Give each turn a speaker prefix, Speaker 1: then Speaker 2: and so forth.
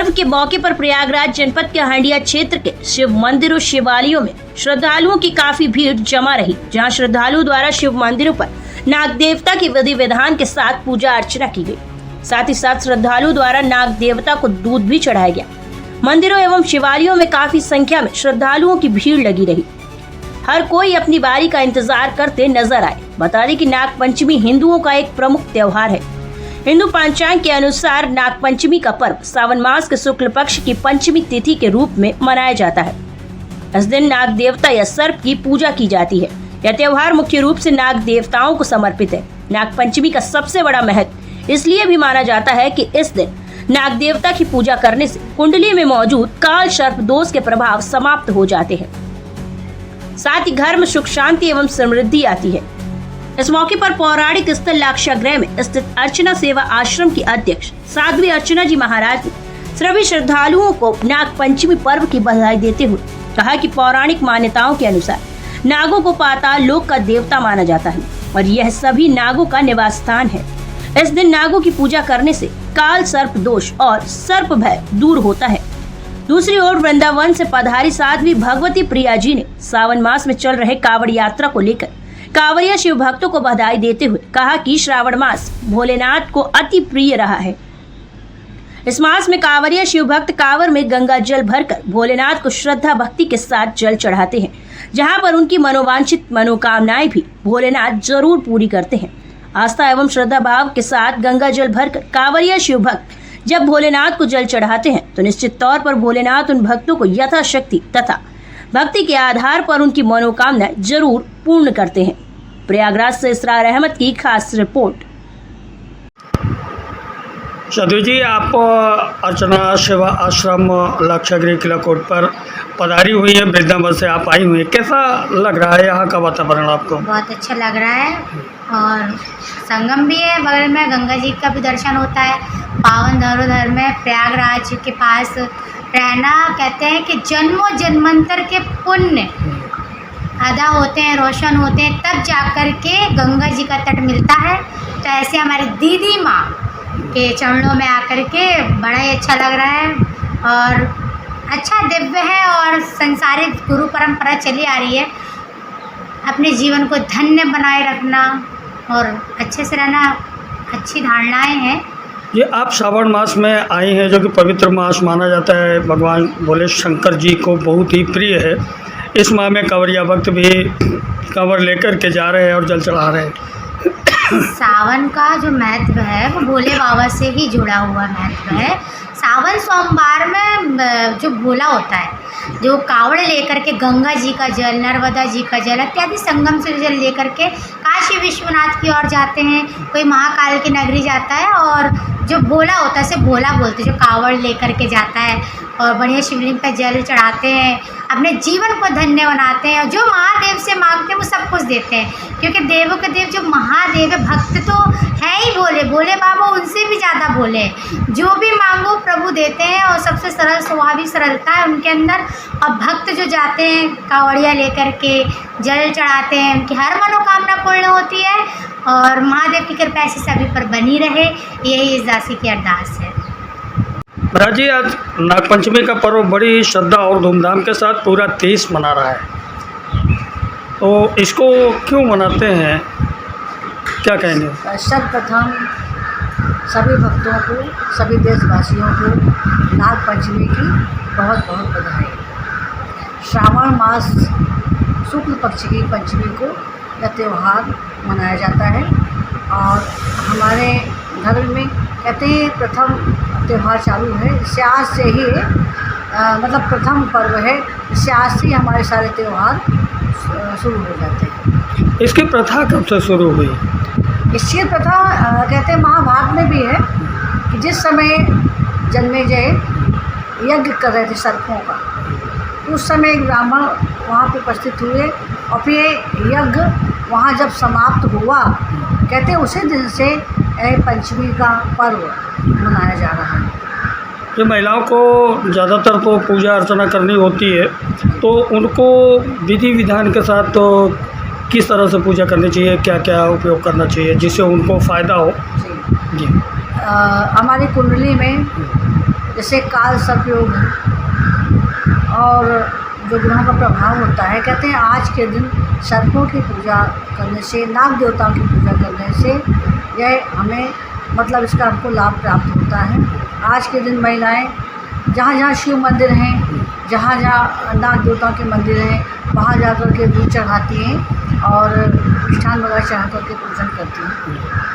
Speaker 1: पर्व के मौके पर प्रयागराज जनपद के हंडिया क्षेत्र के शिव मंदिरों शिवालयों में श्रद्धालुओं की काफी भीड़ जमा रही, जहां श्रद्धालुओं द्वारा शिव मंदिरों पर नाग देवता की विधि विधान के साथ पूजा अर्चना की गई। साथ ही साथ श्रद्धालुओं द्वारा नाग देवता को दूध भी चढ़ाया गया। मंदिरों एवं शिवालयों में काफी संख्या में श्रद्धालुओं की भीड़ लगी रही। हर कोई अपनी बारी का इंतजार करते नजर आए। बता दें कि नाग पंचमी हिंदुओं का एक प्रमुख त्योहार है। हिंदू पंचांग के अनुसार नाग पंचमी का पर्व सावन मास के शुक्ल पक्ष की पंचमी तिथि के रूप में मनाया जाता है। इस दिन नाग देवता या सर्प की पूजा की जाती है। यह त्योहार मुख्य रूप से नाग देवताओं को समर्पित है। नाग पंचमी का सबसे बड़ा महत्व इसलिए भी माना जाता है कि इस दिन नाग देवता की पूजा करने से कुंडली में मौजूद काल सर्प दोष के प्रभाव समाप्त हो जाते हैं। साथ ही घर में सुख शांति एवं समृद्धि आती है। इस मौके पर पौराणिक स्थल लाक्षागृह में स्थित अर्चना सेवा आश्रम की अध्यक्ष साध्वी अर्चना जी महाराज ने सभी श्रद्धालुओं को नाग पंचमी पर्व की बधाई देते हुए कहा कि पौराणिक मान्यताओं के अनुसार नागों को पाताल लोक का देवता माना जाता है और यह सभी नागों का निवास स्थान है। इस दिन नागों की पूजा करने से काल सर्प दोष और सर्प भय दूर होता है। दूसरी ओर वृंदावन से पधारी साध्वी भगवती प्रिया जी ने सावन मास में चल रहे कांवड़ यात्रा को लेकर कांवड़िया शिव भक्तों को बधाई देते हुए कहा कि श्रावण मास भोलेनाथ को अति प्रिय रहा है। इस मास में कांवड़िया शिव भक्त कांवर में गंगा जल भरकर भोलेनाथ को श्रद्धा भक्ति के साथ जल चढ़ाते हैं, जहां पर उनकी मनोवांछित मनोकामनाएं भी भोलेनाथ जरूर पूरी करते हैं। आस्था एवं श्रद्धा भाव के साथ गंगा जल भरकर कांवड़िया शिव भक्त जब भोलेनाथ को जल चढ़ाते हैं तो निश्चित तौर पर भोलेनाथ उन भक्तों को यथाशक्ति तथा भक्ति के आधार पर उनकी मनोकामनाएं जरूर पूर्ण करते हैं। प्रयागराज से इसरार अहमद की खास रिपोर्ट।
Speaker 2: साध्वी जी, आप अर्चना सेवा आश्रम लाक्षागृह किला कोट पर पधारी हुई है, वृंदावन से आप आई हुई हैं। कैसा लग रहा है यहाँ का वातावरण आपको?
Speaker 3: बहुत अच्छा लग रहा है और संगम भी है बगल में, गंगा जी का भी दर्शन होता है। पावन धरोहर में प्रयागराज के पास रहना, कहते हैं कि जन्मों जन्मांतर के पुण्य अदा होते हैं, रोशन होते हैं, तब जाकर के गंगा जी का तट मिलता है। तो ऐसे हमारी दीदी माँ के चरणों में आकर के बड़ा ही अच्छा लग रहा है और अच्छा दिव्य है और संसारिक गुरु परंपरा चली आ रही है। अपने जीवन को धन्य बनाए रखना और अच्छे से रहना अच्छी धारणाएं हैं।
Speaker 2: ये आप श्रावण मास में आई हैं, जो कि पवित्र मास माना जाता है, भगवान भोले शंकर जी को बहुत ही प्रिय है। इस माह में कांवड़िया भक्त भी कांवर लेकर के जा रहे हैं और जल चढ़ा रहे हैं।
Speaker 3: सावन का जो महत्व है वो भोले बाबा से ही जुड़ा हुआ महत्व है। सावन सोमवार में जो भोला होता है, जो कावड़ लेकर के गंगा जी का जल, नर्मदा जी का जल इत्यादि संगम से जल लेकर के काशी विश्वनाथ की ओर जाते हैं, कोई महाकाल की नगरी जाता है और जो भोला होता है उसे भोला बोलते हैं, जो कावड़ लेकर के जाता है और बढ़िया शिवलिंग पर जल चढ़ाते हैं, अपने जीवन को धन्य बनाते हैं और जो महादेव से मांगते हैं वो सब कुछ देते हैं, क्योंकि देवों के देव जो महादेव है, भक्त तो है ही भोले, भोले बाबा उनसे भी ज़्यादा भोले हैं। जो भी मांगो प्रभु देते हैं और सबसे सरल स्वाभाविक सरलता है उनके अंदर। और भक्त जो जाते हैं कांवड़िया लेकर के जल चढ़ाते हैं, उनकी हर मनोकामना पूर्ण होती है और महादेव की कृपा ऐसी सभी पर बनी रहे, यही इस दासी की अरदास है।
Speaker 2: महाराज जी, आज नागपंचमी का पर्व बड़ी श्रद्धा और धूमधाम के साथ पूरा देश मना रहा है, तो इसको क्यों मनाते हैं, क्या कहेंगे?
Speaker 4: सर्वप्रथम सभी भक्तों को, सभी देशवासियों को नाग पंचमी की बहुत बहुत बधाई। श्रावण मास शुक्ल पक्ष की पंचमी को यह त्यौहार मनाया जाता है और हमारे धर्म में कहते हैं प्रथम त्यौहार चालू है, इससे आज से ही मतलब प्रथम पर्व है, इससे आज से ही हमारे सारे त्यौहार शुरू हो जाते हैं।
Speaker 2: इसकी प्रथा कब से शुरू हुई?
Speaker 4: इसकी प्रथा कहते हैं महाभारत में भी है कि जिस समय जन्मेजय यज्ञ कर रहे थे सर्पों का, तो उस समय एक ब्राह्मण वहाँ पे उपस्थित हुए और फिर यज्ञ वहाँ जब समाप्त हुआ, कहते हैं उसी दिन से पंचमी का पर्व मनाया जा रहा है।
Speaker 2: जो महिलाओं को ज़्यादातर तो पूजा अर्चना करनी होती है, तो उनको विधि विधान के साथ तो किस तरह से पूजा करनी चाहिए, क्या क्या उपयोग करना चाहिए जिससे उनको फ़ायदा हो? जी,
Speaker 4: हमारी कुंडली में जैसे काल सर्पयोग और जो ग्रहों का प्रभाव होता है। कहते हैं आज के दिन सर्पों की पूजा करने से, नाग देवताओं की पूजा करने से यह हमें मतलब इसका हमको लाभ प्राप्त होता है। आज के दिन महिलाएं जहाँ जहाँ शिव मंदिर हैं, जहाँ जहाँ नाग देवताओं के मंदिर हैं, वहाँ जा कर के दूध चढ़ाती हैं और मिष्ठान वगैरह चढ़ा कर के पूजन करती हैं।